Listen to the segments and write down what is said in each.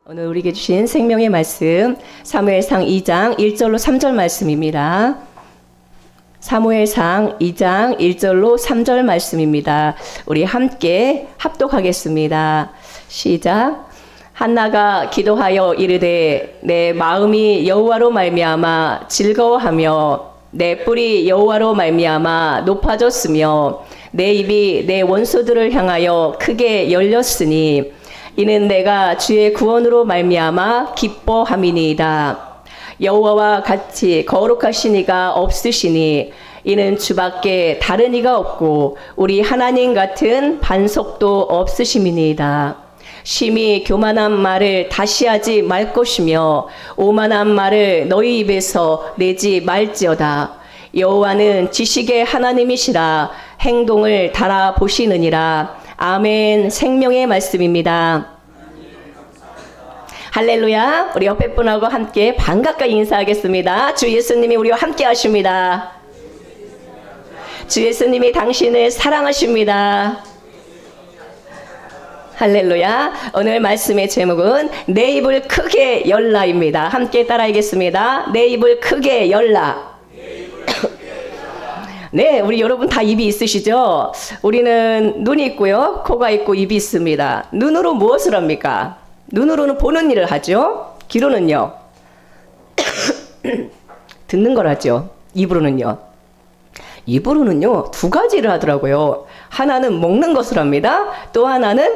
오늘 우리에게 주신 생명의 말씀 사무엘상 2장 1절로 3절 말씀입니다. 사무엘상 2장 1절로 3절 말씀입니다. 우리 함께 합독하겠습니다. 시작. 한나가 기도하여 이르되 내 마음이 여호와로 말미암아 즐거워하며 내 뿔이 여호와로 말미암아 높아졌으며 내 입이 내 원수들을 향하여 크게 열렸으니 이는 내가 주의 구원으로 말미암아 기뻐함이니이다. 여호와와 같이 거룩하신 이가 없으시니 이는 주밖에 다른 이가 없고 우리 하나님 같은 반석도 없으심이니이다. 심히 교만한 말을 다시 하지 말 것이며 오만한 말을 너희 입에서 내지 말지어다. 여호와는 지식의 하나님이시라 행동을 달아보시느니라. 아멘. 생명의 말씀입니다. 할렐루야. 우리 옆에 분하고 함께 반갑게 인사하겠습니다. 주 예수님이 우리와 함께 하십니다. 주 예수님이 당신을 사랑하십니다. 할렐루야. 오늘 말씀의 제목은 내 입을 크게 열라입니다. 함께 따라하겠습니다. 내 입을 크게 열라. 네, 우리 여러분 다 입이 있으시죠? 우리는 눈이 있고요, 코가 있고 입이 있습니다. 눈으로 무엇을 합니까? 눈으로는 보는 일을 하죠. 귀로는요, 듣는 걸 하죠. 입으로는요, 두 가지를 하더라고요. 하나는 먹는 것을 합니다. 또 하나는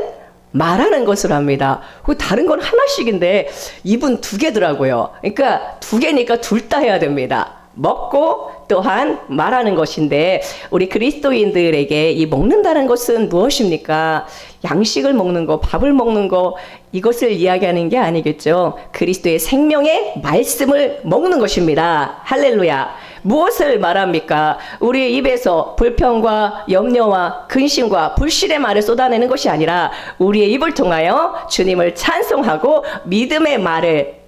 말하는 것을 합니다. 다른 건 하나씩인데 입은 두 개더라고요. 그러니까 두 개니까 둘 다 해야 됩니다. 먹고 또한 말하는 것인데, 우리 그리스도인들에게 이 먹는다는 것은 무엇입니까? 양식을 먹는 거, 밥을 먹는 거, 이것을 이야기하는 게 아니겠죠. 그리스도의 생명의 말씀을 먹는 것입니다. 할렐루야. 무엇을 말합니까? 우리의 입에서 불평과 염려와 근심과 불신의 말을 쏟아내는 것이 아니라 우리의 입을 통하여 주님을 찬송하고 믿음의 말을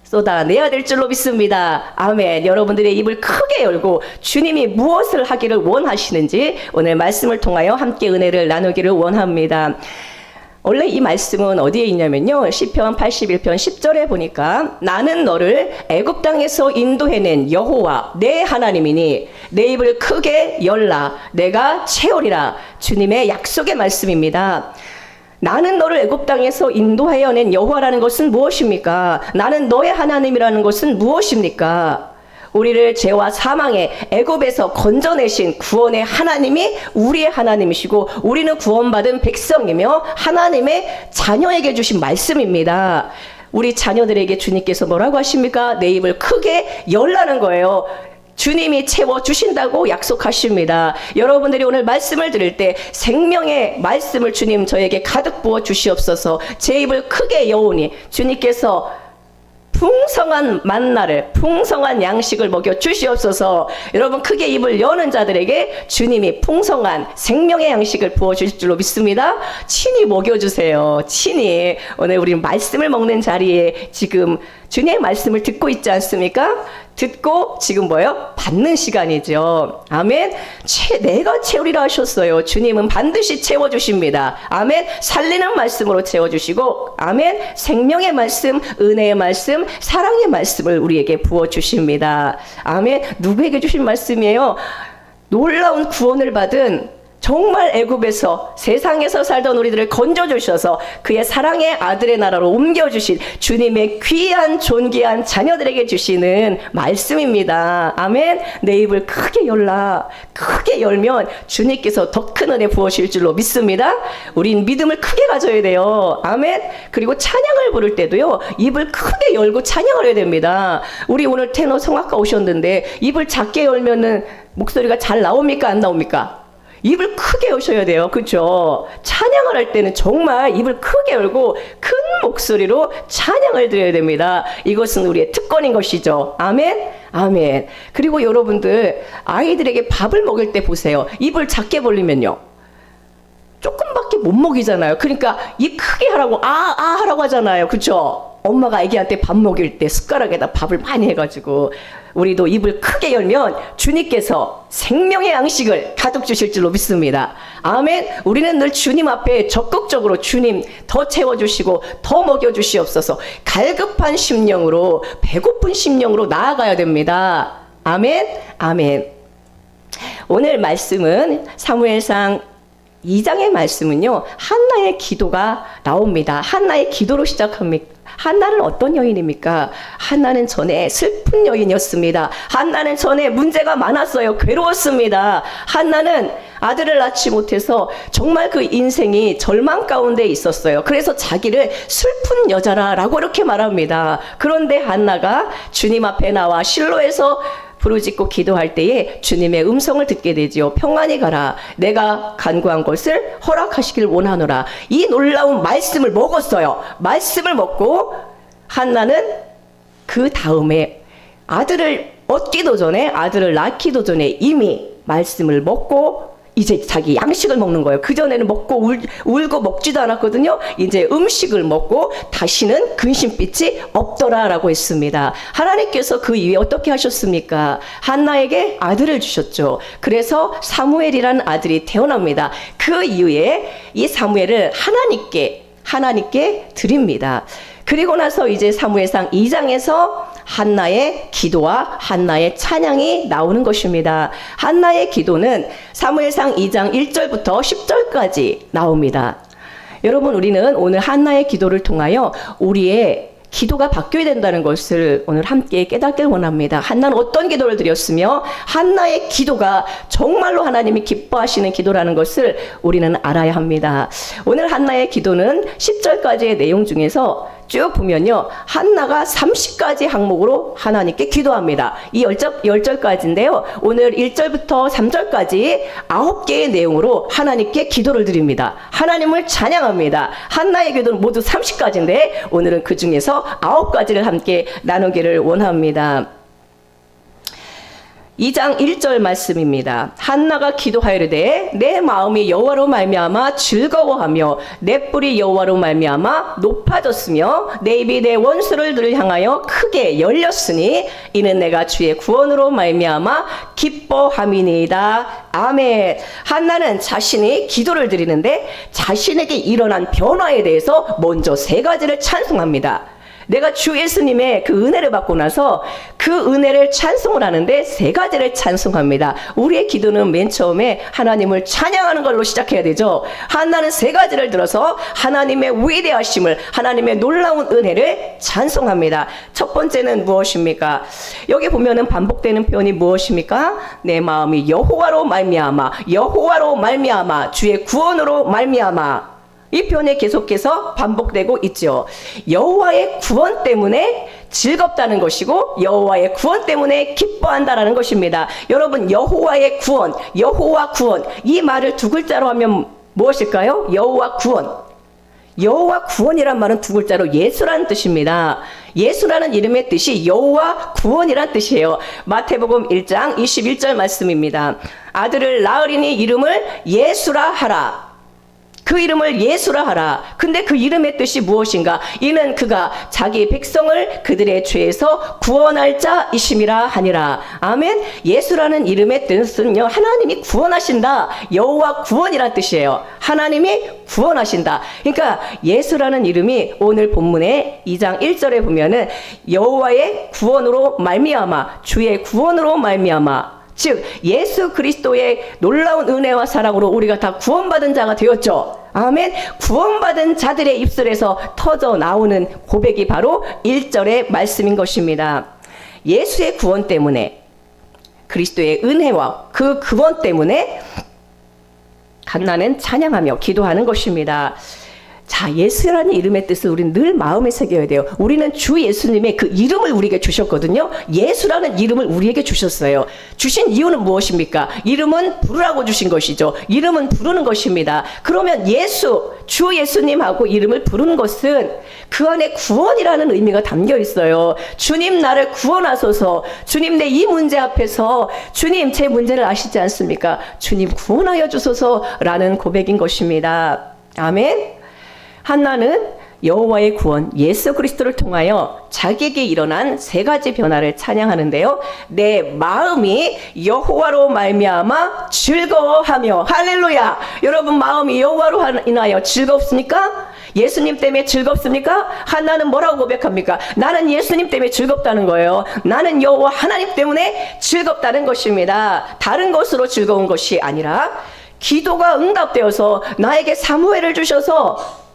쏟아내야 될 줄로 믿습니다. 아멘. 여러분들의 입을 크게 열고 주님이 무엇을 하기를 원하시는지 오늘 말씀을 통하여 함께 은혜를 나누기를 원합니다. 원래 이 말씀은 어디에 있냐면요, 시편 81편 10절에 보니까 나는 너를 애굽 땅에서 인도해낸 여호와 내 하나님이니 내 입을 크게 열라 내가 채우리라. 주님의 약속의 말씀입니다. 나는 너를 애굽 땅에서 인도하여 낸 여호와라는 것은 무엇입니까? 나는 너의 하나님이라는 것은 무엇입니까? 우리를 죄와 사망의 애굽에서 건져내신 구원의 하나님이 우리의 하나님이시고 우리는 구원받은 백성이며 하나님의 자녀에게 주신 말씀입니다. 우리 자녀들에게 주님께서 뭐라고 하십니까? 내 입을 크게 열라는 거예요. 주님이 채워주신다고 약속하십니다. 여러분들이 오늘 말씀을 들을 때 생명의 말씀을 주님 저에게 가득 부어 주시옵소서. 제 입을 크게 여오니 주님께서 풍성한 만나를, 풍성한 양식을 먹여 주시옵소서. 여러분, 크게 입을 여는 자들에게 주님이 풍성한 생명의 양식을 부어 주실 줄로 믿습니다. 친히 먹여주세요. 친히. 오늘 우리 말씀을 먹는 자리에 지금 주님의 말씀을 듣고 있지 않습니까? 듣고 지금 뭐예요? 받는 시간이죠. 아멘. 내가 채우리라 하셨어요. 주님은 반드시 채워주십니다. 아멘. 살리는 말씀으로 채워주시고, 아멘. 생명의 말씀, 은혜의 말씀, 사랑의 말씀을 우리에게 부어주십니다. 아멘. 누구에게 주신 말씀이에요? 놀라운 구원을 받은, 정말 애굽에서 세상에서 살던 우리들을 건져주셔서 그의 사랑의 아들의 나라로 옮겨주신 주님의 귀한 존귀한 자녀들에게 주시는 말씀입니다. 아멘. 내 입을 크게 열라. 크게 열면 주님께서 더 큰 은혜 부으실 줄로 믿습니다. 우린 믿음을 크게 가져야 돼요. 아멘. 그리고 찬양을 부를 때도요, 입을 크게 열고 찬양을 해야 됩니다. 우리 오늘 테너 성악가 오셨는데 입을 작게 열면은 목소리가 잘 나옵니까? 안 나옵니까? 입을 크게 여셔야 돼요. 그렇죠? 찬양을 할 때는 정말 입을 크게 열고 큰 목소리로 찬양을 드려야 됩니다. 이것은 우리의 특권인 것이죠. 아멘. 아멘. 그리고 여러분들 아이들에게 밥을 먹일 때 보세요. 입을 작게 벌리면요, 조금밖에 못 먹이잖아요. 그러니까 입 크게 하라고 하라고 하잖아요. 그렇죠? 엄마가 아기한테 밥 먹일 때 숟가락에다 밥을 많이 해가지고 우리도 입을 크게 열면 주님께서 생명의 양식을 가득 주실 줄로 믿습니다. 아멘. 우리는 늘 주님 앞에 적극적으로 주님 더 채워주시고 더 먹여주시옵소서, 갈급한 심령으로, 배고픈 심령으로 나아가야 됩니다. 아멘. 아멘. 오늘 말씀은 사무엘상 2장의 말씀은요, 한나의 기도가 나옵니다. 한나의 기도로 시작합니다. 한나는 어떤 여인입니까? 한나는 전에 슬픈 여인이었습니다. 한나는 전에 문제가 많았어요. 괴로웠습니다. 한나는 아들을 낳지 못해서 정말 그 인생이 절망 가운데 있었어요. 그래서 자기를 슬픈 여자라고 이렇게 말합니다. 그런데 한나가 주님 앞에 나와 실로에서 부르짖고 기도할 때에 주님의 음성을 듣게 되지요. 평안히 가라. 내가 간구한 것을 허락하시길 원하노라. 이 놀라운 말씀을 먹었어요. 말씀을 먹고 한나는 그 다음에 아들을 얻기도 전에, 아들을 낳기도 전에 이미 말씀을 먹고 이제 자기 양식을 먹는 거예요. 그전에는 먹고 울고 먹지도 않았거든요. 이제 음식을 먹고 다시는 근심빛이 없더라라고 했습니다. 하나님께서 그 이후에 어떻게 하셨습니까? 한나에게 아들을 주셨죠. 그래서 사무엘이라는 아들이 태어납니다. 그 이후에 이 사무엘을 하나님께 드립니다. 그리고 나서 이제 사무엘상 2장에서 한나의 기도와 한나의 찬양이 나오는 것입니다. 한나의 기도는 사무엘상 2장 1절부터 10절까지 나옵니다. 여러분, 우리는 오늘 한나의 기도를 통하여 우리의 기도가 바뀌어야 된다는 것을 오늘 함께 깨닫길 원합니다. 한나는 어떤 기도를 드렸으며 한나의 기도가 정말로 하나님이 기뻐하시는 기도라는 것을 우리는 알아야 합니다. 오늘 한나의 기도는 10절까지의 내용 중에서 쭉 보면요, 한나가 30가지 항목으로 하나님께 기도합니다. 이 10절까지인데요. 오늘 1절부터 3절까지 9개의 내용으로 하나님께 기도를 드립니다. 하나님을 찬양합니다. 한나의 기도는 모두 30가지인데 오늘은 그 중에서 9가지를 함께 나누기를 원합니다. 2장 1절 말씀입니다. 한나가 기도하이르되 내 마음이 여호와로 말미암아 즐거워하며 내 뿔이 여호와로 말미암아 높아졌으며 내 입이 내 원수를 늘 향하여 크게 열렸으니 이는 내가 주의 구원으로 말미암아 기뻐함이니이다. 아멘. 한나는 자신이 기도를 드리는데 자신에게 일어난 변화에 대해서 먼저 3가지를 찬송합니다. 내가 주 예수님의 그 은혜를 받고 나서 그 은혜를 찬송을 하는데 3가지를 찬송합니다. 우리의 기도는 맨 처음에 하나님을 찬양하는 걸로 시작해야 되죠. 한나는 3가지를 들어서 하나님의 위대하심을, 하나님의 놀라운 은혜를 찬송합니다. 첫 번째는 무엇입니까? 여기 보면은 반복되는 표현이 무엇입니까? 내 마음이 여호와로 말미암아, 여호와로 말미암아, 주의 구원으로 말미암아. 이 표현에 계속해서 반복되고 있죠. 여호와의 구원 때문에 즐겁다는 것이고 여호와의 구원 때문에 기뻐한다라는 것입니다. 여러분, 여호와의 구원, 여호와 구원, 이 말을 2글자로 하면 무엇일까요? 여호와 구원. 여호와 구원이란 말은 2글자로 예수라는 뜻입니다. 예수라는 이름의 뜻이 여호와 구원이란 뜻이에요. 마태복음 1장 21절 말씀입니다. 아들을 낳으리니 이름을 예수라 하라. 그 이름을 예수라 하라. 근데 그 이름의 뜻이 무엇인가? 이는 그가 자기 백성을 그들의 죄에서 구원할 자이심이라 하니라. 아멘. 예수라는 이름의 뜻은요, 하나님이 구원하신다. 여호와 구원이란 뜻이에요. 하나님이 구원하신다. 그러니까 예수라는 이름이 오늘 본문의 2장 1절에 보면은 여호와의 구원으로 말미암아, 주의 구원으로 말미암아, 즉 예수 그리스도의 놀라운 은혜와 사랑으로 우리가 다 구원받은 자가 되었죠. 아멘. 구원받은 자들의 입술에서 터져 나오는 고백이 바로 1절의 말씀인 것입니다. 예수의 구원 때문에, 그리스도의 은혜와 그 구원 때문에 한나는 찬양하며 기도하는 것입니다. 자, 예수라는 이름의 뜻을 우리는 늘 마음에 새겨야 돼요. 우리는 주 예수님의 그 이름을 우리에게 주셨거든요. 예수라는 이름을 우리에게 주셨어요. 주신 이유는 무엇입니까? 이름은 부르라고 주신 것이죠. 이름은 부르는 것입니다. 그러면 예수, 주 예수님하고 이름을 부르는 것은 그 안에 구원이라는 의미가 담겨 있어요. 주님, 나를 구원하소서. 주님, 내 이 문제 앞에서 주님, 제 문제를 아시지 않습니까? 주님, 구원하여 주소서라는 고백인 것입니다. 아멘. 한나는 여호와의 구원 예수 그리스도를 통하여 자기에게 일어난 세 가지 변화를 찬양하는데요. 내 마음이 여호와로 말미암아 즐거워하며. 할렐루야. 여러분 마음이 여호와로 인하여 즐겁습니까? 예수님 때문에 즐겁습니까? 하나는 뭐라고 고백합니까? 나는 예수님 때문에 즐겁다는 거예요. 나는 여호와 하나님 때문에 즐겁다는 것입니다. 다른 것으로 즐거운 것이 아니라 기도가 응답되어서 나에게 사무엘을 주셔서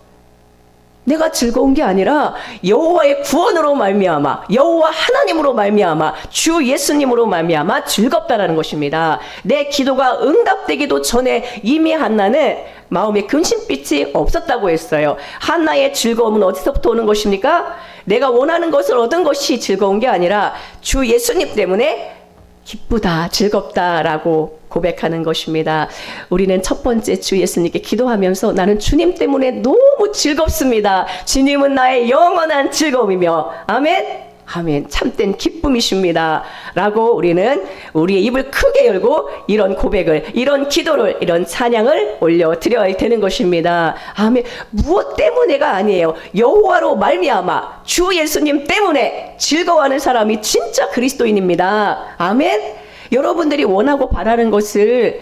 내가 즐거운 게 아니라 여호와의 구원으로 말미암아, 여호와 하나님으로 말미암아, 주 예수님으로 말미암아 즐겁다라는 것입니다. 내 기도가 응답되기도 전에 이미 한나는 마음에 근심빛이 없었다고 했어요. 한나의 즐거움은 어디서부터 오는 것입니까? 내가 원하는 것을 얻은 것이 즐거운 게 아니라 주 예수님 때문에 기쁘다, 즐겁다라고 고백하는 것입니다. 우리는 첫 번째 주 예수님께 기도하면서 나는 주님 때문에 너무 즐겁습니다. 주님은 나의 영원한 즐거움이며 아멘. 아멘. 참된 기쁨이십니다. 라고 우리는 우리의 입을 크게 열고 이런 고백을, 이런 기도를, 이런 찬양을 올려드려야 되는 것입니다. 아멘. 무엇 때문에가 아니에요. 여호와로 말미암아 주 예수님 때문에 즐거워하는 사람이 진짜 그리스도인입니다. 아멘. 여러분들이 원하고 바라는 것을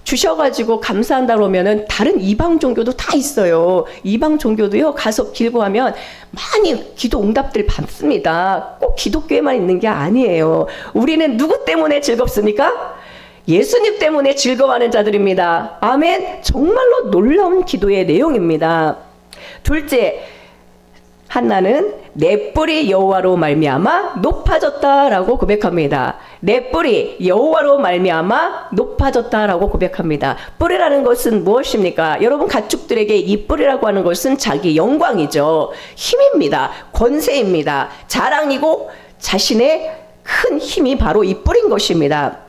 주셔가지고 감사한다 그러면은 다른 이방 종교도 다 있어요. 이방 종교도요, 가서 기도하면 많이 기도 응답들 받습니다. 꼭 기독교에만 있는 게 아니에요. 우리는 누구 때문에 즐겁습니까? 예수님 때문에 즐거워하는 자들입니다. 아멘. 정말로 놀라운 기도의 내용입니다. 둘째, 한나는 내 뿔이 여호와로 말미암아 높아졌다라고 고백합니다. 내 뿔이 여호와로 말미암아 높아졌다라고 고백합니다. 뿔이라는 것은 무엇입니까? 여러분 가축들에게 이 뿔이라고 하는 것은 자기 영광이죠. 힘입니다. 권세입니다. 자랑이고 자신의 큰 힘이 바로 이 뿔인 것입니다.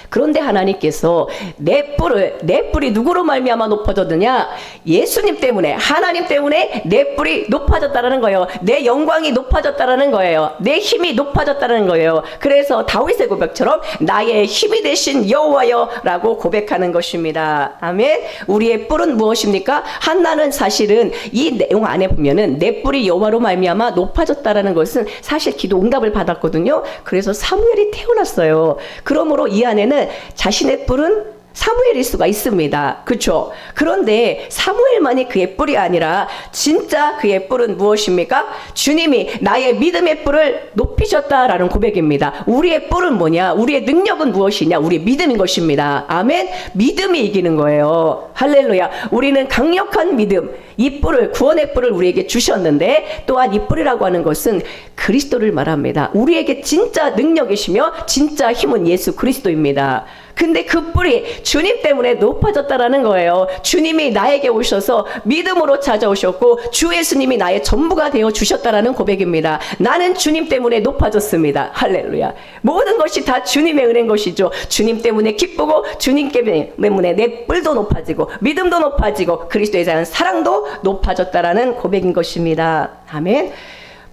그런데 하나님께서 내 뿔이 누구로 말미암아 높아졌느냐? 예수님 때문에, 하나님 때문에 내 뿔이 높아졌다라는 거예요. 내 영광이 높아졌다라는 거예요. 내 힘이 높아졌다는 거예요. 그래서 다윗의 고백처럼 나의 힘이 되신 여호와여라고 고백하는 것입니다. 아멘. 우리의 뿔은 무엇입니까? 한나는 사실은 이 내용 안에 보면은 내 뿔이 여호와로 말미암아 높아졌다라는 것은 사실 기도 응답을 받았거든요. 그래서 사무엘이 태어났어요. 그러므로 이 안에는 자신의 뿔은 사무엘일 수가 있습니다. 그렇죠? 그런데 사무엘만이 그의 뿔이 아니라 진짜 그의 뿔은 무엇입니까? 주님이 나의 믿음의 뿔을 높이셨다라는 고백입니다. 우리의 뿔은 뭐냐? 우리의 능력은 무엇이냐? 우리의 믿음인 것입니다. 아멘. 믿음이 이기는 거예요. 할렐루야. 우리는 강력한 믿음, 이 뿔을, 구원의 뿔을 우리에게 주셨는데 또한 이 뿔이라고 하는 것은 그리스도를 말합니다. 우리에게 진짜 능력이시며 진짜 힘은 예수 그리스도입니다. 근데 그 뿔이 주님 때문에 높아졌다라는 거예요. 주님이 나에게 오셔서 믿음으로 찾아오셨고 주 예수님이 나의 전부가 되어 주셨다라는 고백입니다. 나는 주님 때문에 높아졌습니다. 할렐루야. 모든 것이 다 주님의 은혜인 것이죠. 주님 때문에 기쁘고 주님 때문에 내 뿔도 높아지고 믿음도 높아지고 그리스도에 대한 사랑도 높아졌다라는 고백인 것입니다. 아멘.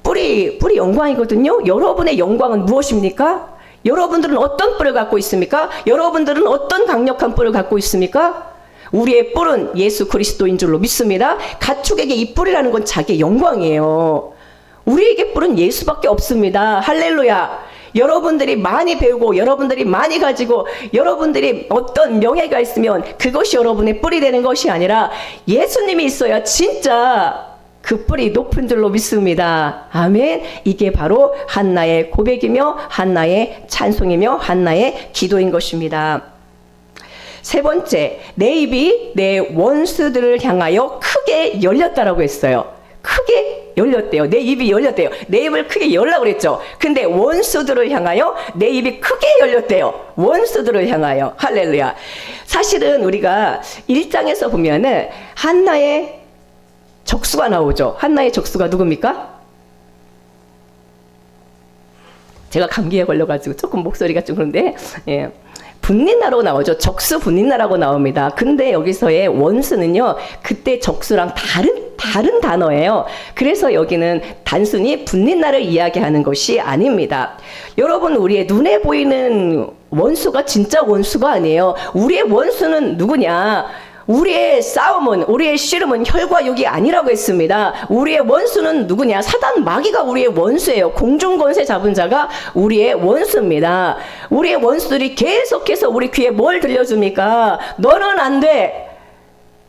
뿔이 영광이거든요. 여러분의 영광은 무엇입니까? 여러분들은 어떤 뿔을 갖고 있습니까? 여러분들은 어떤 강력한 뿔을 갖고 있습니까? 우리의 뿔은 예수 그리스도인 줄로 믿습니다. 가축에게 이 뿔이라는 건 자기의 영광이에요. 우리에게 뿔은 예수밖에 없습니다. 할렐루야. 여러분들이 많이 배우고 여러분들이 많이 가지고 여러분들이 어떤 명예가 있으면 그것이 여러분의 뿔이 되는 것이 아니라 예수님이 있어야 진짜 그 뿔이 높은 줄로 믿습니다. 아멘. 이게 바로 한나의 고백이며 한나의 찬송이며 한나의 기도인 것입니다. 세 번째, 내 입이 내 원수들을 향하여 크게 열렸다라고 했어요. 크게 열렸대요. 내 입이 열렸대요. 내 입을 크게 열라고 그랬죠. 근데 원수들을 향하여 내 입이 크게 열렸대요. 원수들을 향하여. 할렐루야. 사실은 우리가 1장에서 보면은 한나의 적수가 나오죠. 한나의 적수가 누굽니까? 제가 감기에 걸려가지고 조금 목소리가 좀 그런데, 예. 분린나라고 나오죠. 적수 분린나라고 나옵니다. 근데 여기서의 원수는요, 그때 적수랑 다른 단어예요. 그래서 여기는 단순히 분린나를 이야기하는 것이 아닙니다. 여러분, 우리의 눈에 보이는 원수가 진짜 원수가 아니에요. 우리의 원수는 누구냐? 우리의 싸움은, 우리의 씨름은 혈과 육이 아니라고 했습니다. 우리의 원수는 누구냐? 사단 마귀가 우리의 원수예요. 공중권세 잡은 자가 우리의 원수입니다. 우리의 원수들이 계속해서 우리 귀에 뭘 들려줍니까? 너는 안 돼.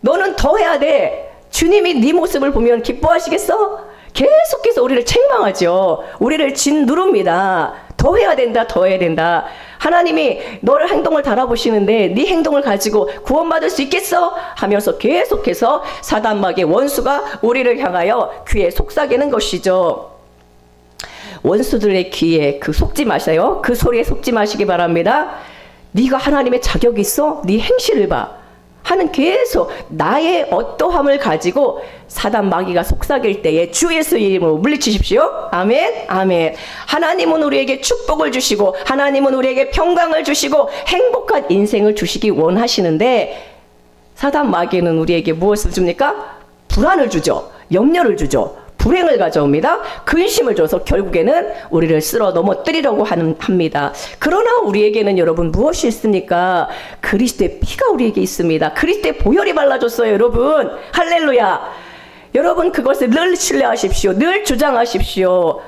너는 더 해야 돼. 주님이 네 모습을 보면 기뻐하시겠어? 계속해서 우리를 책망하죠. 우리를 짓누릅니다. 더 해야 된다, 더 해야 된다. 하나님이 너를 행동을 달아보시는데 네 행동을 가지고 구원받을 수 있겠어? 하면서 계속해서 사단 마귀의 원수가 우리를 향하여 귀에 속삭이는 것이죠. 원수들의 귀에 속지 마세요. 그 소리에 속지 마시기 바랍니다. 네가 하나님의 자격이 있어? 네 행실을 봐. 하는 계속 나의 어떠함을 가지고 사단 마귀가 속삭일 때에 주 예수 이름으로 물리치십시오. 아멘, 아멘. 하나님은 우리에게 축복을 주시고 하나님은 우리에게 평강을 주시고 행복한 인생을 주시기 원하시는데 사단 마귀는 우리에게 무엇을 줍니까? 불안을 주죠. 염려를 주죠. 불행을 가져옵니다. 근심을 줘서 결국에는 우리를 쓸어 넘어뜨리려고 합니다. 그러나 우리에게는 여러분 무엇이 있습니까? 그리스도의 피가 우리에게 있습니다. 그리스도의 보혈이 발라줬어요, 여러분. 할렐루야. 여러분 그것을 늘 신뢰하십시오. 늘 주장하십시오.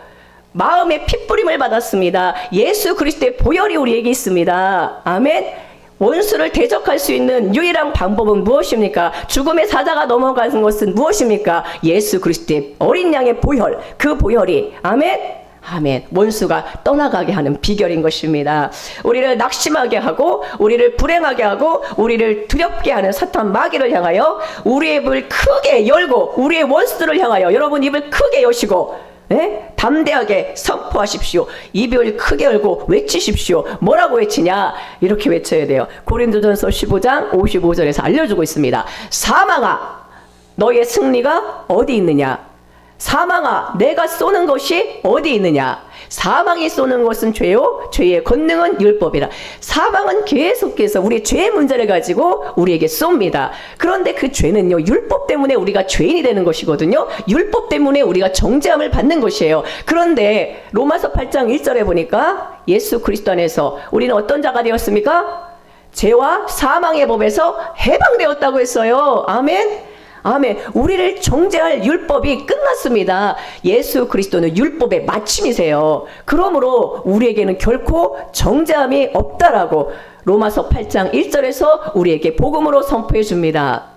마음의 핏부림을 받았습니다. 예수 그리스도의 보혈이 우리에게 있습니다. 아멘. 원수를 대적할 수 있는 유일한 방법은 무엇입니까? 죽음의 사자가 넘어가는 것은 무엇입니까? 예수 그리스도의 어린 양의 보혈, 그 보혈이 아멘? 아멘. 원수가 떠나가게 하는 비결인 것입니다. 우리를 낙심하게 하고 우리를 불행하게 하고 우리를 두렵게 하는 사탄 마귀를 향하여 우리의 입을 크게 열고 우리의 원수들을 향하여 여러분 입을 크게 여시고 네? 담대하게 선포하십시오. 입을 크게 열고 외치십시오. 뭐라고 외치냐? 이렇게 외쳐야 돼요. 고린도전서 15장 55절에서 알려주고 있습니다. 사망아, 너의 승리가 어디 있느냐? 사망아, 내가 쏘는 것이 어디 있느냐? 사망이 쏘는 것은 죄요, 죄의 권능은 율법이라. 사망은 계속해서 우리의 죄의 문제를 가지고 우리에게 쏩니다. 그런데 그 죄는요, 율법 때문에 우리가 죄인이 되는 것이거든요. 율법 때문에 우리가 정죄함을 받는 것이에요. 그런데 로마서 8장 1절에 보니까 예수 그리스도 안에서 우리는 어떤 자가 되었습니까? 죄와 사망의 법에서 해방되었다고 했어요. 아멘. 아멘. 우리를 정죄할 율법이 끝났습니다. 예수 그리스도는 율법의 마침이세요. 그러므로 우리에게는 결코 정죄함이 없다라고 로마서 8장 1절에서 우리에게 복음으로 선포해 줍니다.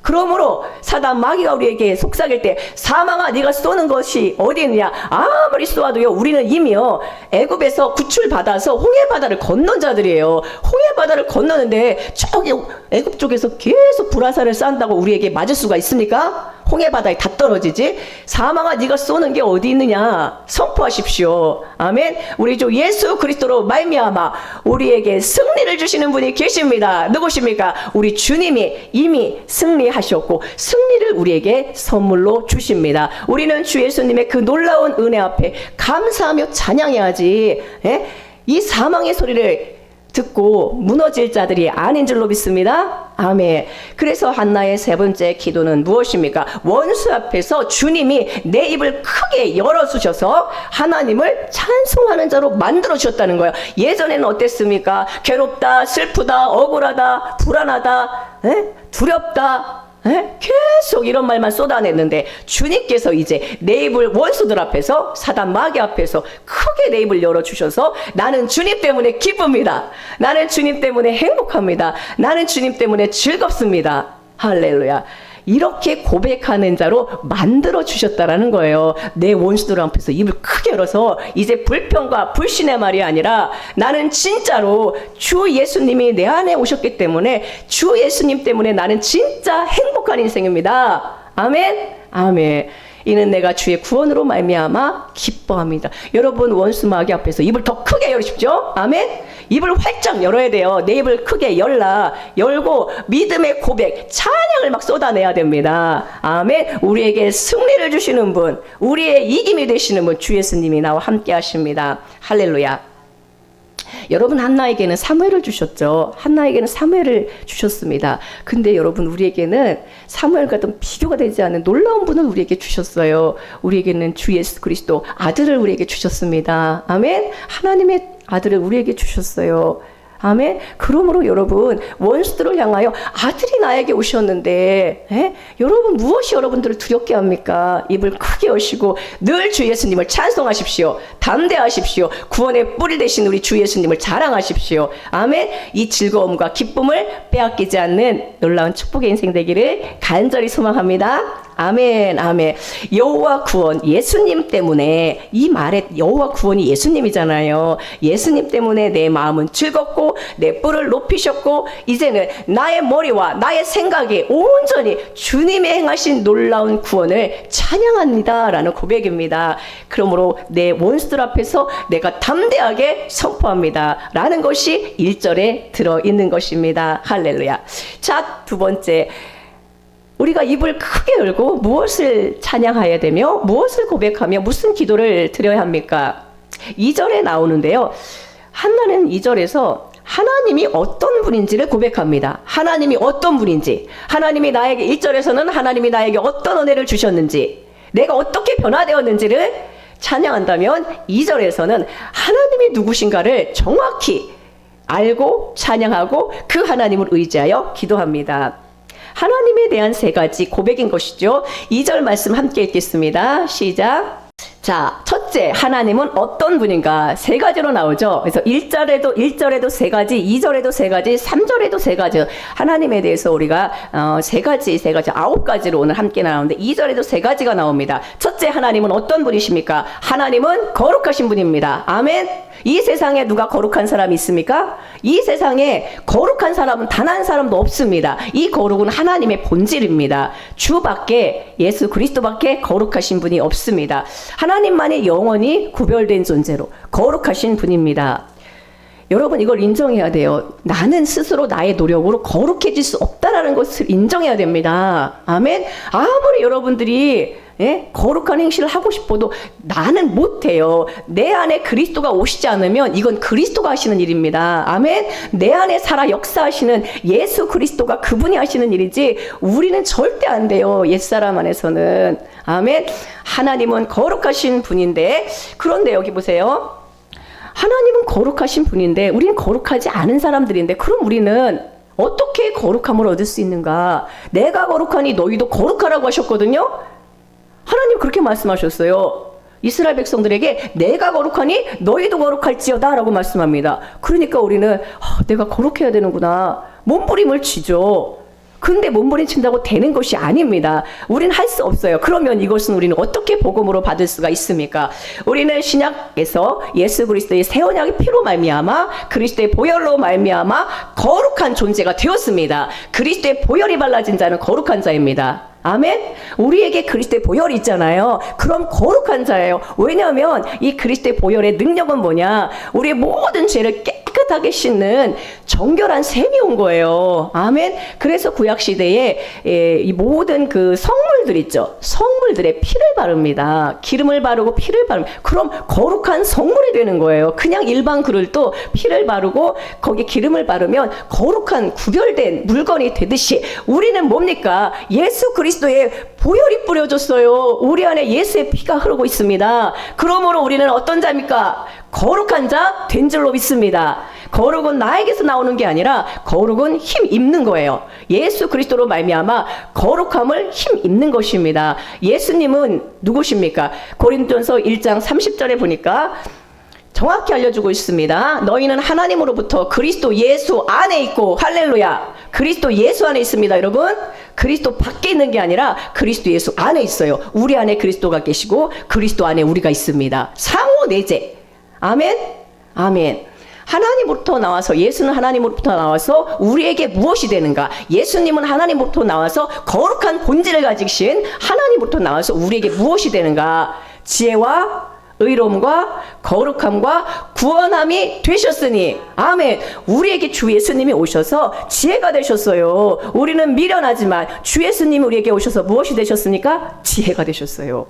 그러므로 사단 마귀가 우리에게 속삭일 때 사망아 네가 쏘는 것이 어디 있느냐? 아무리 쏘아도요 우리는 이미요 애굽에서 구출받아서 홍해바다를 건넌 자들이에요. 홍해바다를 건너는데 저기 애굽 쪽에서 계속 불화살을 싼다고 우리에게 맞을 수가 있습니까? 홍해바다에 다 떨어지지. 사망아 네가 쏘는 게 어디 있느냐? 선포하십시오. 아멘. 우리 주 예수 그리스도로 말미암아 우리에게 승리를 주시는 분이 계십니다. 누구십니까? 우리 주님이 이미 승리하셨고 승리를 우리에게 선물로 주십니다. 우리는 주 예수님의 그 놀라운 은혜 앞에 감사하며 찬양해야지. 예? 이 사망의 소리를 듣고 무너질 자들이 아닌 줄로 믿습니다. 아멘. 그래서 한나의 세 번째 기도는 무엇입니까? 원수 앞에서 주님이 내 입을 크게 열어주셔서 하나님을 찬송하는 자로 만들어주셨다는 거예요. 예전에는 어땠습니까? 괴롭다, 슬프다, 억울하다, 불안하다, 두렵다, 계속 이런 말만 쏟아냈는데 주님께서 이제 내 입을 원수들 앞에서 사단 마귀 앞에서 크게 내 입을 열어주셔서 나는 주님 때문에 기쁩니다. 나는 주님 때문에 행복합니다. 나는 주님 때문에 즐겁습니다. 할렐루야. 이렇게 고백하는 자로 만들어 주셨다라는 거예요. 내 원수들 앞에서 입을 크게 열어서 이제 불평과 불신의 말이 아니라 나는 진짜로 주 예수님이 내 안에 오셨기 때문에 주 예수님 때문에 나는 진짜 행복한 인생입니다. 아멘. 아멘. 이는 내가 주의 구원으로 말미암아 기뻐합니다. 여러분 원수 마귀 앞에서 입을 더 크게 열으십시오. 아멘. 입을 활짝 열어야 돼요. 내 입을 크게 열고 믿음의 고백, 찬양을 막 쏟아내야 됩니다. 아멘. 우리에게 승리를 주시는 분, 우리의 이김이 되시는 분, 주 예수님이 나와 함께 하십니다. 할렐루야. 여러분 한나에게는 사무엘을 주셨죠. 한나에게는 사무엘을 주셨습니다. 근데 여러분 우리에게는 사무엘 같은 비교가 되지 않는 놀라운 분을 우리에게 주셨어요. 우리에게는 주 예수 그리스도 아들을 우리에게 주셨습니다. 아멘. 하나님의 아들을 우리에게 주셨어요. 아멘. 그러므로 여러분, 원수들을 향하여 아들이 나에게 오셨는데, 여러분 무엇이 여러분들을 두렵게 합니까? 입을 크게 여시고 늘 주 예수님을 찬송하십시오. 담대하십시오. 구원의 뿌리 되신 우리 주 예수님을 자랑하십시오. 아멘. 이 즐거움과 기쁨을 빼앗기지 않는 놀라운 축복의 인생 되기를 간절히 소망합니다. 아멘, 아멘. 여호와 구원, 예수님 때문에, 이 말에 여호와 구원이 예수님이잖아요. 예수님 때문에 내 마음은 즐겁고 내 뿔을 높이셨고 이제는 나의 머리와 나의 생각이 온전히 주님의 행하신 놀라운 구원을 찬양합니다 라는 고백입니다. 그러므로 내 원수들 앞에서 내가 담대하게 선포합니다 라는 것이 1절에 들어있는 것입니다. 할렐루야. 자, 두 번째, 우리가 입을 크게 열고 무엇을 찬양해야 되며 무엇을 고백하며 무슨 기도를 드려야 합니까? 2절에 나오는데요. 한나는 2절에서 하나님이 어떤 분인지를 고백합니다. 하나님이 어떤 분인지, 하나님이 나에게 1절에서는 하나님이 나에게 어떤 은혜를 주셨는지, 내가 어떻게 변화되었는지를 찬양한다면 2절에서는 하나님이 누구신가를 정확히 알고 찬양하고 그 하나님을 의지하여 기도합니다. 하나님에 대한 세 가지 고백인 것이죠. 2절 말씀 함께 읽겠습니다. 시작. 자, 첫째, 하나님은 어떤 분인가? 세 가지로 나오죠. 그래서 1절에도 세 가지, 2절에도 세 가지, 3절에도 세 가지. 하나님에 대해서 우리가 세 가지, 9가지로 오늘 함께 나오는데 2절에도 세 가지가 나옵니다. 첫째, 하나님은 어떤 분이십니까? 하나님은 거룩하신 분입니다. 아멘. 이 세상에 누가 거룩한 사람이 있습니까? 이 세상에 거룩한 사람은 단 한 사람도 없습니다. 이 거룩은 하나님의 본질입니다. 주밖에, 예수 그리스도밖에 거룩하신 분이 없습니다. 하나님만이 영원히 구별된 존재로 거룩하신 분입니다. 여러분, 이걸 인정해야 돼요. 나는 스스로 나의 노력으로 거룩해질 수 없다라는 것을 인정해야 됩니다. 아멘. 아무리 여러분들이 거룩한 행실을 하고 싶어도 나는 못해요. 내 안에 그리스도가 오시지 않으면 이건 그리스도가 하시는 일입니다. 아멘. 내 안에 살아 역사하시는 예수 그리스도가 그분이 하시는 일이지 우리는 절대 안 돼요. 옛사람 안에서는. 아멘. 하나님은 거룩하신 분인데, 그런데 여기 보세요. 하나님은 거룩하신 분인데 우리는 거룩하지 않은 사람들인데, 그럼 우리는 어떻게 거룩함을 얻을 수 있는가? 내가 거룩하니 너희도 거룩하라고 하셨거든요. 하나님 그렇게 말씀하셨어요. 이스라엘 백성들에게 내가 거룩하니 너희도 거룩할지어다 라고 말씀합니다. 그러니까 우리는 내가 거룩해야 되는구나. 몸부림을 치죠. 근데 몸부림친다고 되는 것이 아닙니다. 우리는 할 수 없어요. 그러면 이것은 우리는 어떻게 복음으로 받을 수가 있습니까? 우리는 신약에서 예수 그리스도의 새 언약의 피로 말미암아 그리스도의 보혈로 말미암아 거룩한 존재가 되었습니다. 그리스도의 보혈이 발라진 자는 거룩한 자입니다. 아멘. 우리에게 그리스도의 보혈이 있잖아요. 그럼 거룩한 자예요. 왜냐하면 이 그리스도의 보혈의 능력은 뭐냐? 우리의 모든 죄를 깨끗하게 씻는 정결한 샘이 온 거예요. 아멘. 그래서 구약 시대에 이 모든 그 성물들 있죠. 성물들에 피를 바릅니다. 기름을 바르고 피를 바르면 그럼 거룩한 성물이 되는 거예요. 그냥 일반 그릇도 피를 바르고 거기 기름을 바르면 거룩한 구별된 물건이 되듯이 우리는 뭡니까? 예수 그리스도의 보혈이 뿌려졌어요. 우리 안에 예수의 피가 흐르고 있습니다. 그러므로 우리는 어떤 자입니까? 거룩한 자 된 줄로 믿습니다. 거룩은 나에게서 나오는 게 아니라 거룩은 힘 입는 거예요. 예수 그리스도로 말미암아 거룩함을 힘 입는 것입니다. 예수님은 누구십니까? 고린도전서 1장 30절에 보니까 정확히 알려주고 있습니다. 너희는 하나님으로부터 그리스도 예수 안에 있고, 할렐루야, 그리스도 예수 안에 있습니다. 여러분, 그리스도 밖에 있는 게 아니라 그리스도 예수 안에 있어요. 우리 안에 그리스도가 계시고 그리스도 안에 우리가 있습니다. 상호 내재. 아멘. 아멘. 하나님으로부터 나와서, 예수는 하나님으로부터 나와서 우리에게 무엇이 되는가? 예수님은 하나님으로부터 나와서 거룩한 본질을 가지신 하나님으로부터 나와서 우리에게 무엇이 되는가? 지혜와 의로움과 거룩함과 구원함이 되셨으니, 아멘. 우리에게 주 예수님이 오셔서 지혜가 되셨어요. 우리는 미련하지만 주 예수님이 우리에게 오셔서 무엇이 되셨습니까? 지혜가 되셨어요.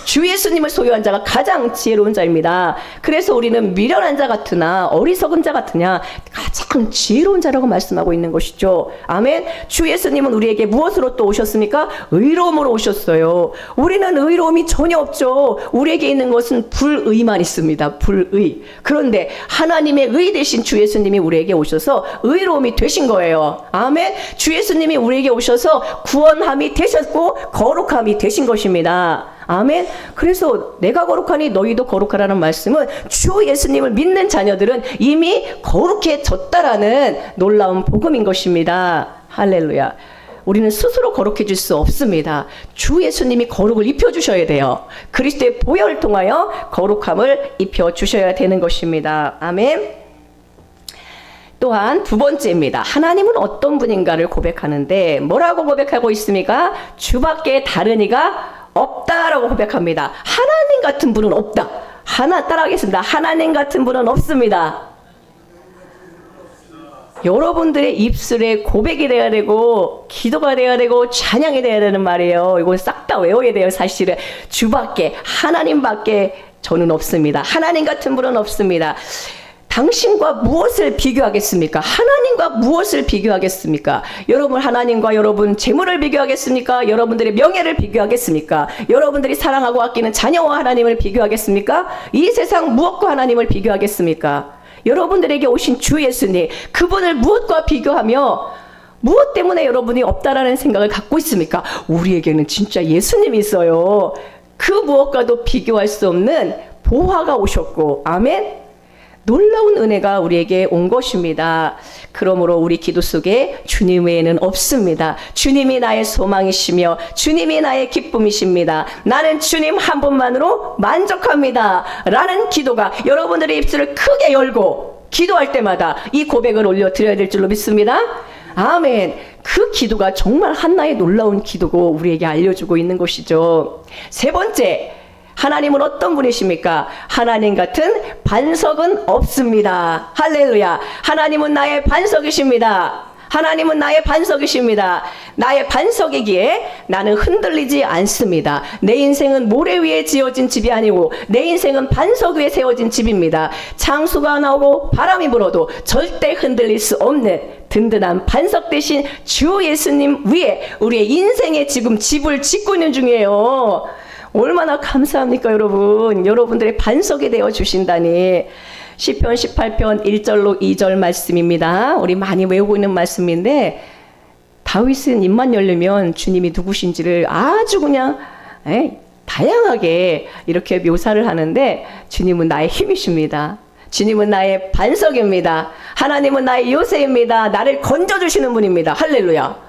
주 예수님을 소유한 자가 가장 지혜로운 자입니다. 그래서 우리는 미련한 자 같으나 어리석은 자 같으냐, 가장 지혜로운 자라고 말씀하고 있는 것이죠. 아멘. 주 예수님은 우리에게 무엇으로 또 오셨습니까? 의로움으로 오셨어요. 우리는 의로움이 전혀 없죠. 우리에게 있는 것은 불의만 있습니다. 불의. 그런데 하나님의 의 대신 주 예수님이 우리에게 오셔서 의로움이 되신 거예요. 아멘. 주 예수님이 우리에게 오셔서 구원함이 되셨고 거룩함이 되신 것입니다. 아멘. 그래서 내가 거룩하니 너희도 거룩하라는 말씀은 주 예수님을 믿는 자녀들은 이미 거룩해졌다라는 놀라운 복음인 것입니다. 할렐루야. 우리는 스스로 거룩해질 수 없습니다. 주 예수님이 거룩을 입혀주셔야 돼요. 그리스도의 보혈을 통하여 거룩함을 입혀주셔야 되는 것입니다. 아멘. 또한 두 번째입니다. 하나님은 어떤 분인가를 고백하는데 뭐라고 고백하고 있습니까? 주밖에 다른 이가 없다라고 고백합니다. 하나님 같은 분은 없다. 따라하겠습니다. 하나님 같은 분은 없습니다. 여러분들의 입술에 고백이 돼야 되고 기도가 돼야 되고 찬양이 돼야 되는 말이에요. 이건 싹 다 외워야 돼요. 사실은 주밖에, 하나님밖에 저는 없습니다. 하나님 같은 분은 없습니다. 당신과 무엇을 비교하겠습니까? 하나님과 무엇을 비교하겠습니까? 여러분, 하나님과 여러분 재물을 비교하겠습니까? 여러분들의 명예를 비교하겠습니까? 여러분들이 사랑하고 아끼는 자녀와 하나님을 비교하겠습니까? 이 세상 무엇과 하나님을 비교하겠습니까? 여러분들에게 오신 주 예수님, 그분을 무엇과 비교하며 무엇 때문에 여러분이 없다라는 생각을 갖고 있습니까? 우리에게는 진짜 예수님이 있어요. 그 무엇과도 비교할 수 없는 보화가 오셨고, 아멘. 놀라운 은혜가 우리에게 온 것입니다. 그러므로 우리 기도 속에 주님 외에는 없습니다. 주님이 나의 소망이시며 주님이 나의 기쁨이십니다. 나는 주님 한 분만으로 만족합니다. 라는 기도가 여러분들의 입술을 크게 열고 기도할 때마다 이 고백을 올려드려야 될 줄로 믿습니다. 아멘. 그 기도가 정말 한나의 놀라운 기도고 우리에게 알려주고 있는 것이죠. 세 번째, 하나님은 어떤 분이십니까? 하나님 같은 반석은 없습니다. 할렐루야. 하나님은 나의 반석이십니다. 하나님은 나의 반석이십니다. 나의 반석이기에 나는 흔들리지 않습니다. 내 인생은 모래 위에 지어진 집이 아니고 내 인생은 반석 위에 세워진 집입니다. 창수가 나오고 바람이 불어도 절대 흔들릴 수 없는 든든한 반석 대신 주 예수님 위에 우리의 인생에 지금 집을 짓고 있는 중이에요. 얼마나 감사합니까, 여러분. 여러분들의 반석이 되어 주신다니. 시편 18편 1절로 2절 말씀입니다. 우리 많이 외우고 있는 말씀인데 다윗은 입만 열리면 주님이 누구신지를 아주 그냥 다양하게 이렇게 묘사를 하는데, 주님은 나의 힘이십니다. 주님은 나의 반석입니다. 하나님은 나의 요새입니다. 나를 건져주시는 분입니다. 할렐루야.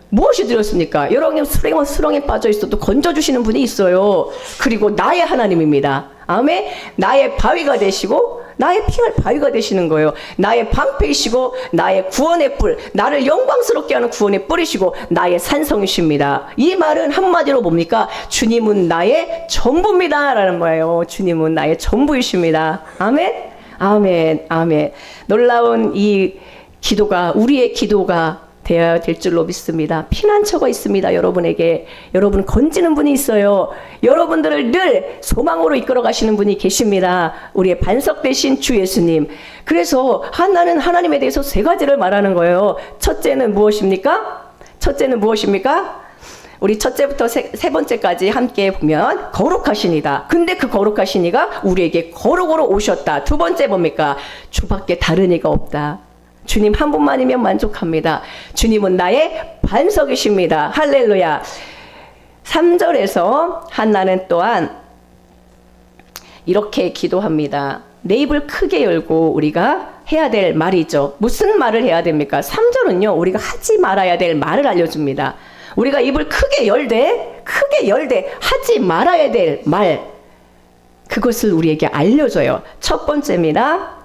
무엇이 드렸습니까? 여러분 수렁에 빠져 있어도 건져주시는 분이 있어요. 그리고 나의 하나님입니다. 아멘. 나의 바위가 되시고 나의 피할 바위가 되시는 거예요. 나의 방패이시고 나의 구원의 뿔, 나를 영광스럽게 하는 구원의 뿔이시고 나의 산성이십니다. 이 말은 한마디로 뭡니까? 주님은 나의 전부입니다 라는 거예요. 주님은 나의 전부이십니다. 아멘. 아멘. 아멘. 놀라운 이 기도가 우리의 기도가 되어야 될 줄로 믿습니다. 피난처가 있습니다. 여러분에게. 여러분 건지는 분이 있어요. 여러분들을 늘 소망으로 이끌어 가시는 분이 계십니다. 우리의 반석 되신 주 예수님. 그래서 한나는 하나님에 대해서 세 가지를 말하는 거예요. 첫째는 무엇입니까? 첫째는 무엇입니까? 우리 첫째부터 세 번째까지 함께 보면 거룩하시니다. 근데 그 거룩하시니가 우리에게 거룩으로 오셨다. 두 번째 뭡니까? 주밖에 다른 이가 없다. 주님 한 분만이면 만족합니다. 주님은 나의 반석이십니다. 할렐루야. 3절에서 한나는 또한 이렇게 기도합니다. 내 입을 크게 열고 우리가 해야 될 말이죠. 무슨 말을 해야 됩니까? 3절은요, 우리가 하지 말아야 될 말을 알려줍니다. 우리가 입을 크게 열되 하지 말아야 될 말, 그것을 우리에게 알려줘요. 첫 번째입니다.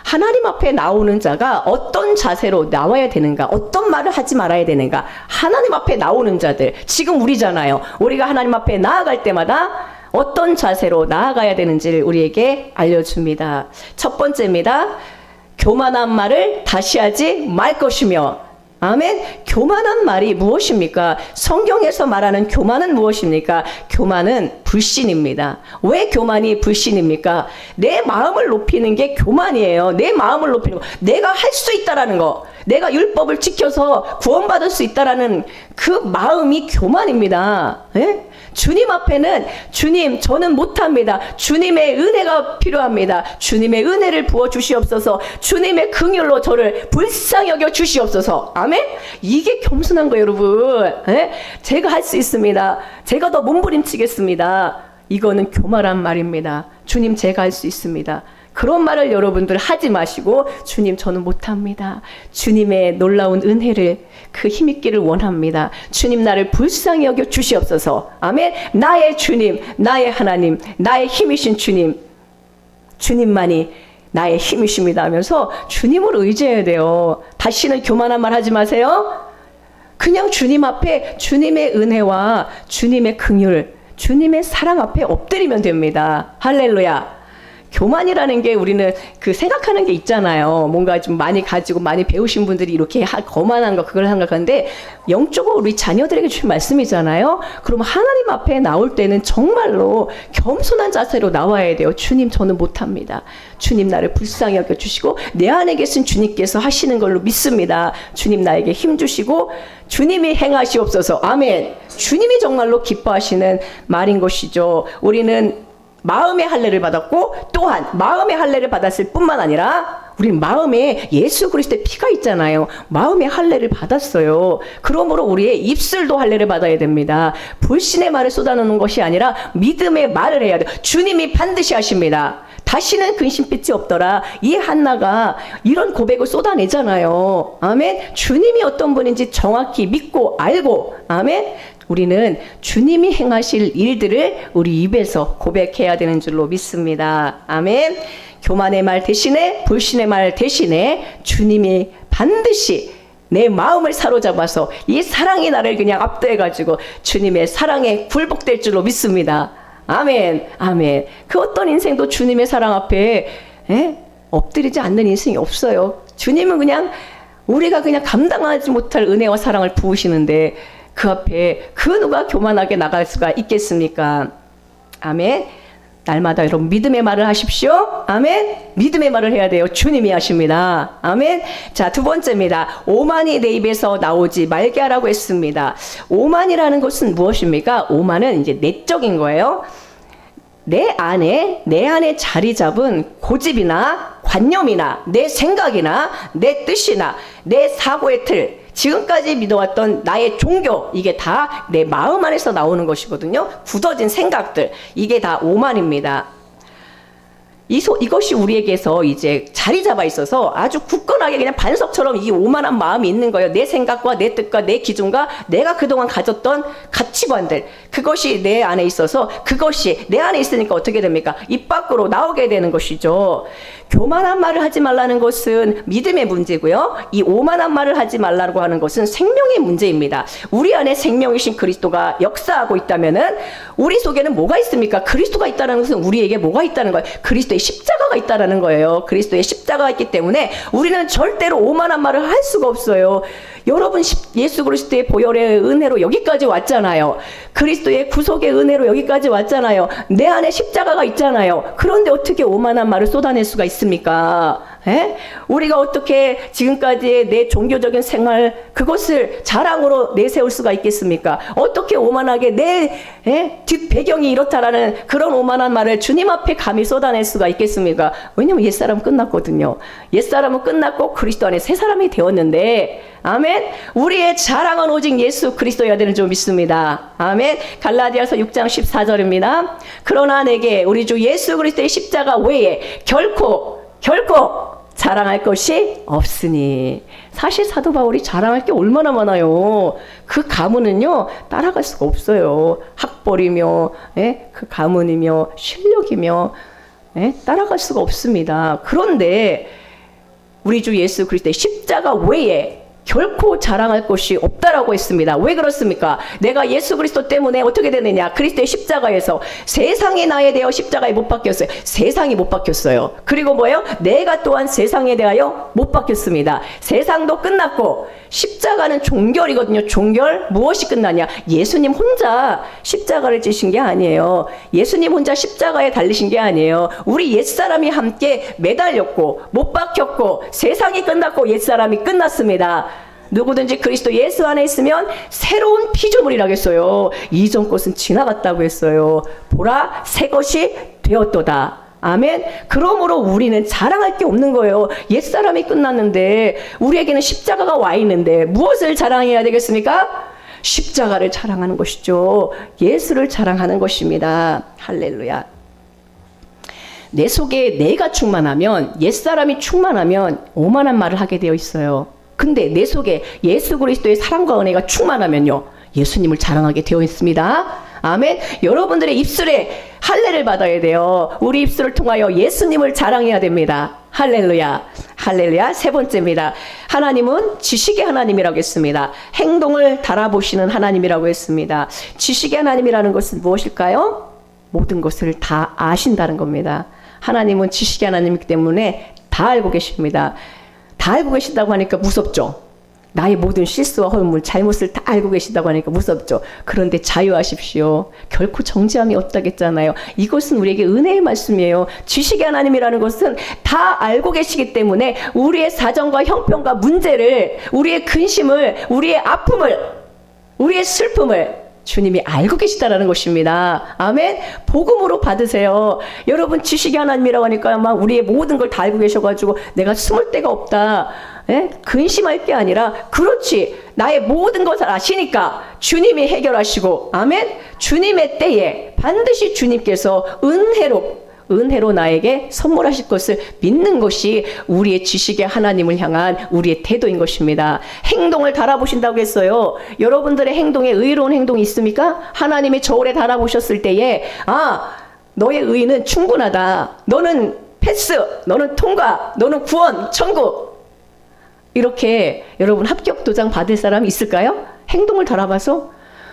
하나님 앞에 나오는 자가 어떤 자세로 나와야 되는가, 어떤 말을 하지 말아야 되는가. 하나님 앞에 나오는 자들, 지금 우리잖아요. 우리가 하나님 앞에 나아갈 때마다 어떤 자세로 나아가야 되는지를 우리에게 알려줍니다. 첫 번째입니다. 교만한 말을 다시 하지 말 것이며, 아멘. 교만한 말이 무엇입니까? 성경에서 말하는 교만은 무엇입니까? 교만은 불신입니다. 왜 교만이 불신입니까? 내 마음을 높이는 게 교만이에요. 내 마음을 높이는 거. 내가 할 수 있다라는 거. 내가 율법을 지켜서 구원받을 수 있다라는 그 마음이 교만입니다. 예? 주님 앞에는 주님 저는 못합니다. 주님의 은혜가 필요합니다. 주님의 은혜를 부어 주시옵소서. 주님의 긍휼로 저를 불쌍히 여겨 주시옵소서. 아멘. 이게 겸손한 거예요, 여러분. 예? 제가 할 수 있습니다. 제가 더 몸부림치겠습니다. 이거는 교만한 말입니다. 주님 제가 할 수 있습니다. 그런 말을 여러분들 하지 마시고 주님 저는 못합니다. 주님의 놀라운 은혜를 그 힘있기를 원합니다. 주님 나를 불쌍히 여겨 주시옵소서. 아멘. 나의 주님, 나의 하나님, 나의 힘이신 주님, 주님만이 나의 힘이십니다 하면서 주님을 의지해야 돼요. 다시는 교만한 말 하지 마세요. 그냥 주님 앞에 주님의 은혜와 주님의 긍휼, 주님의 사랑 앞에 엎드리면 됩니다. 할렐루야. 교만이라는 게 우리는 그 생각하는 게 있잖아요. 뭔가 좀 많이 가지고 많이 배우신 분들이 이렇게 거만한 거 그걸 생각하는데 영적으로 우리 자녀들에게 주신 말씀이잖아요. 그럼 하나님 앞에 나올 때는 정말로 겸손한 자세로 나와야 돼요. 주님 저는 못합니다. 주님 나를 불쌍히 여겨주시고 내 안에 계신 주님께서 하시는 걸로 믿습니다. 주님 나에게 힘 주시고 주님이 행하시옵소서. 아멘. 주님이 정말로 기뻐하시는 말인 것이죠. 우리는 마음의 할례를 받았고 또한 마음의 할례를 받았을 뿐만 아니라 우리는 마음에 예수 그리스도의 피가 있잖아요. 마음의 할례를 받았어요. 그러므로 우리의 입술도 할례를 받아야 됩니다. 불신의 말을 쏟아내는 것이 아니라 믿음의 말을 해야 돼요. 주님이 반드시 하십니다. 다시는 근심빛이 없더라. 이 한나가 이런 고백을 쏟아내잖아요. 아멘. 주님이 어떤 분인지 정확히 믿고 알고 아멘. 우리는 주님이 행하실 일들을 우리 입에서 고백해야 되는 줄로 믿습니다. 아멘. 교만의 말 대신에 불신의 말 대신에 주님이 반드시 내 마음을 사로잡아서 이 사랑이 나를 그냥 압도해가지고 주님의 사랑에 굴복될 줄로 믿습니다. 아멘. 아멘. 그 어떤 인생도 주님의 사랑 앞에 엎드리지 않는 인생이 없어요. 주님은 그냥 우리가 그냥 감당하지 못할 은혜와 사랑을 부으시는데 그 앞에 그 누가 교만하게 나갈 수가 있겠습니까? 아멘. 날마다 여러분 믿음의 말을 하십시오. 아멘. 믿음의 말을 해야 돼요. 주님이 하십니다. 아멘. 자, 두 번째입니다. 오만이 내 입에서 나오지 말게 하라고 했습니다. 오만이라는 것은 무엇입니까? 오만은 이제 내적인 거예요. 내 안에 자리 잡은 고집이나 관념이나 내 생각이나 내 뜻이나 내 사고의 틀, 지금까지 믿어왔던 나의 종교, 이게 다 내 마음 안에서 나오는 것이거든요. 굳어진 생각들, 이게 다 오만입니다. 이것이 우리에게서 이제 자리 잡아 있어서 아주 굳건하게 그냥 반석처럼 이 오만한 마음이 있는 거예요. 내 생각과 내 뜻과 내 기준과 내가 그동안 가졌던 가치관들, 그것이 내 안에 있어서 그것이 내 안에 있으니까 어떻게 됩니까? 입 밖으로 나오게 되는 것이죠. 교만한 말을 하지 말라는 것은 믿음의 문제고요. 이 오만한 말을 하지 말라고 하는 것은 생명의 문제입니다. 우리 안에 생명이신 그리스도가 역사하고 있다면은 우리 속에는 뭐가 있습니까? 그리스도가 있다는 것은 우리에게 뭐가 있다는 거예요? 그리스도의 십자가가 있다는 거예요. 그리스도의 십자가가 있기 때문에 우리는 절대로 오만한 말을 할 수가 없어요. 여러분 예수 그리스도의 보혈의 은혜로 여기까지 왔잖아요. 그리스도의 구속의 은혜로 여기까지 왔잖아요. 내 안에 십자가가 있잖아요. 그런데 어떻게 오만한 말을 쏟아낼 수가 있습니까? 우리가 어떻게 지금까지의 내 종교적인 생활 그것을 자랑으로 내세울 수가 있겠습니까? 어떻게 오만하게 내 뒷배경이 이렇다라는 그런 오만한 말을 주님 앞에 감히 쏟아낼 수가 있겠습니까? 왜냐하면 옛사람은 끝났거든요. 옛사람은 끝났고 그리스도 안에 새 사람이 되었는데 아멘. 우리의 자랑은 오직 예수 그리스도여야 되는 줄 믿습니다. 아멘. 갈라디아서 6장 14절입니다. 그러나 내게 우리 주 예수 그리스도의 십자가 외에 결코 자랑할 것이 없으니. 사실 사도 바울이 자랑할 게 얼마나 많아요. 그 가문은요 따라갈 수가 없어요. 학벌이며 그 가문이며 실력이며 따라갈 수가 없습니다. 그런데 우리 주 예수 그리스도의 십자가 외에 결코 자랑할 것이 없다라고 했습니다. 왜 그렇습니까? 내가 예수 그리스도 때문에 어떻게 되느냐? 그리스도의 십자가에서 세상이 나에 대하여 십자가에 못 박혔어요. 세상이 못 박혔어요. 그리고 뭐예요? 내가 또한 세상에 대하여 못 박혔습니다. 세상도 끝났고 십자가는 종결이거든요. 종결. 무엇이 끝나냐? 예수님 혼자 십자가를 지신 게 아니에요. 예수님 혼자 십자가에 달리신 게 아니에요. 우리 옛사람이 함께 매달렸고 못 박혔고 세상이 끝났고 옛사람이 끝났습니다. 누구든지 그리스도 예수 안에 있으면 새로운 피조물이라고 했어요. 이전 것은 지나갔다고 했어요. 보라, 새 것이 되었도다. 아멘. 그러므로 우리는 자랑할 게 없는 거예요. 옛사람이 끝났는데 우리에게는 십자가가 와 있는데 무엇을 자랑해야 되겠습니까? 십자가를 자랑하는 것이죠. 예수를 자랑하는 것입니다. 할렐루야. 내 속에 내가 충만하면, 옛사람이 충만하면 오만한 말을 하게 되어 있어요. 근데 내 속에 예수 그리스도의 사랑과 은혜가 충만하면요, 예수님을 자랑하게 되어 있습니다. 아멘. 여러분들의 입술에 할례를 받아야 돼요. 우리 입술을 통하여 예수님을 자랑해야 됩니다. 할렐루야. 할렐루야. 세 번째입니다. 하나님은 지식의 하나님이라고 했습니다. 행동을 달아보시는 하나님이라고 했습니다. 지식의 하나님이라는 것은 무엇일까요? 모든 것을 다 아신다는 겁니다. 하나님은 지식의 하나님이기 때문에 다 알고 계십니다. 다 알고 계신다고 하니까 무섭죠. 나의 모든 실수와 허물, 잘못을 다 알고 계신다고 하니까 무섭죠. 그런데 자유하십시오. 결코 정죄함이 없다겠잖아요. 이것은 우리에게 은혜의 말씀이에요. 지식의 하나님이라는 것은 다 알고 계시기 때문에 우리의 사정과 형편과 문제를, 우리의 근심을, 우리의 아픔을, 우리의 슬픔을 주님이 알고 계시다라는 것입니다. 아멘. 복음으로 받으세요. 여러분, 지식의 하나님이라고 하니까 막 우리의 모든 걸 다 알고 계셔가지고 내가 숨을 데가 없다, 근심할 게 아니라, 그렇지, 나의 모든 것을 아시니까 주님이 해결하시고, 아멘. 주님의 때에 반드시 주님께서 은혜로 나에게 선물하실 것을 믿는 것이 우리의 지식의 하나님을 향한 우리의 태도인 것입니다. 행동을 달아보신다고 했어요. 여러분들의 행동에 의로운 행동이 있습니까? 하나님이 저울에 달아보셨을 때에, 너의 의는 충분하다, 너는 패스, 너는 통과, 너는 구원, 천국, 이렇게 여러분 합격 도장 받을 사람이 있을까요? 행동을 달아봐서.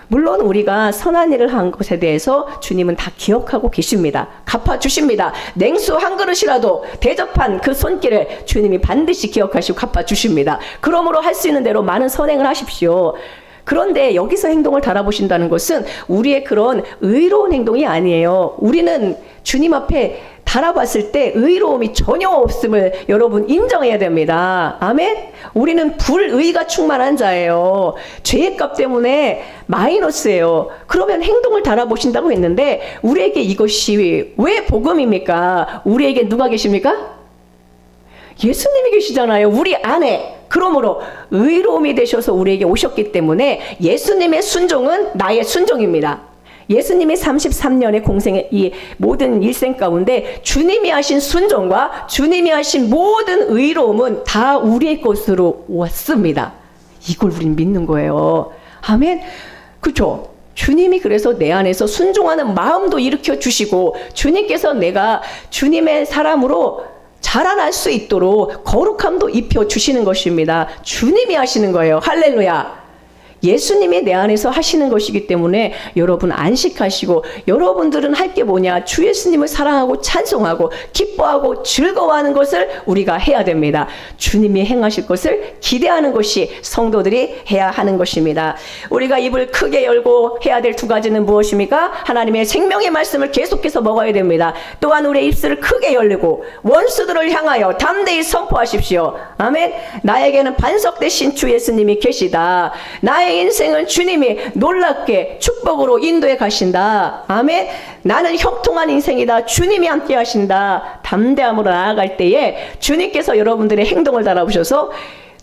물론 우리가 선한 일을 한 것에 대해서 주님은 다 기억하고 계십니다. 갚아주십니다. 냉수 한 그릇이라도 대접한 그 손길을 주님이 반드시 기억하시고 갚아주십니다. 그러므로 할 수 있는 대로 많은 선행을 하십시오. 그런데 여기서 행동을 달아보신다는 것은 우리의 그런 의로운 행동이 아니에요. 우리는 주님 앞에 달아봤을 때 의로움이 전혀 없음을 여러분 인정해야 됩니다. 아멘. 우리는 불의가 충만한 자예요. 죄의 값 때문에 마이너스예요. 그러면 행동을 달아보신다고 했는데 우리에게 이것이 왜 복음입니까? 우리에게 누가 계십니까? 예수님이 계시잖아요. 우리 안에. 그러므로 의로움이 되셔서 우리에게 오셨기 때문에 예수님의 순종은 나의 순종입니다. 예수님이 33년의 공생의 이 모든 일생 가운데 주님이 하신 순종과 주님이 하신 모든 의로움은 다 우리의 것으로 왔습니다. 이걸 우린 믿는 거예요. 아멘. 그렇죠? 주님이 그래서 내 안에서 순종하는 마음도 일으켜 주시고, 주님께서 내가 주님의 사람으로 자라날 수 있도록 거룩함도 입혀 주시는 것입니다. 주님이 하시는 거예요. 할렐루야. 예수님이 내 안에서 하시는 것이기 때문에 여러분 안식하시고, 여러분들은 할 게 뭐냐? 주 예수님을 사랑하고 찬송하고 기뻐하고 즐거워하는 것을 우리가 해야 됩니다. 주님이 행하실 것을 기대하는 것이 성도들이 해야 하는 것입니다. 우리가 입을 크게 열고 해야 될 두 가지는 무엇입니까? 하나님의 생명의 말씀을 계속해서 먹어야 됩니다. 또한 우리의 입술을 크게 열리고 원수들을 향하여 담대히 선포하십시오. 아멘. 나에게는 반석 되신 주 예수님이 계시다. 나의 인생은 주님이 놀랍게 축복으로 인도해 가신다. 아멘. 나는 형통한 인생이다. 주님이 함께 하신다. 담대함으로 나아갈 때에 주님께서 여러분들의 행동을 달아보셔서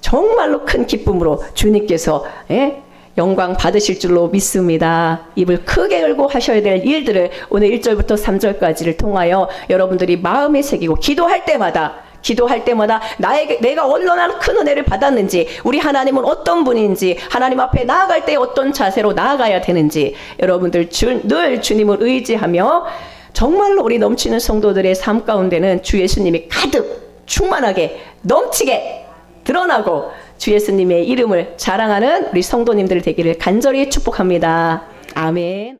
정말로 큰 기쁨으로 주님께서 영광 받으실 줄로 믿습니다. 입을 크게 열고 하셔야 될 일들을 오늘 1절부터 3절까지를 통하여 여러분들이 마음에 새기고 기도할 때마다 내가 얼마나 큰 은혜를 받았는지, 우리 하나님은 어떤 분인지, 하나님 앞에 나아갈 때 어떤 자세로 나아가야 되는지 여러분들 늘 주님을 의지하며 정말로 우리 넘치는 성도들의 삶 가운데는 주 예수님이 가득 충만하게 넘치게 드러나고 주 예수님의 이름을 자랑하는 우리 성도님들 되기를 간절히 축복합니다. 아멘.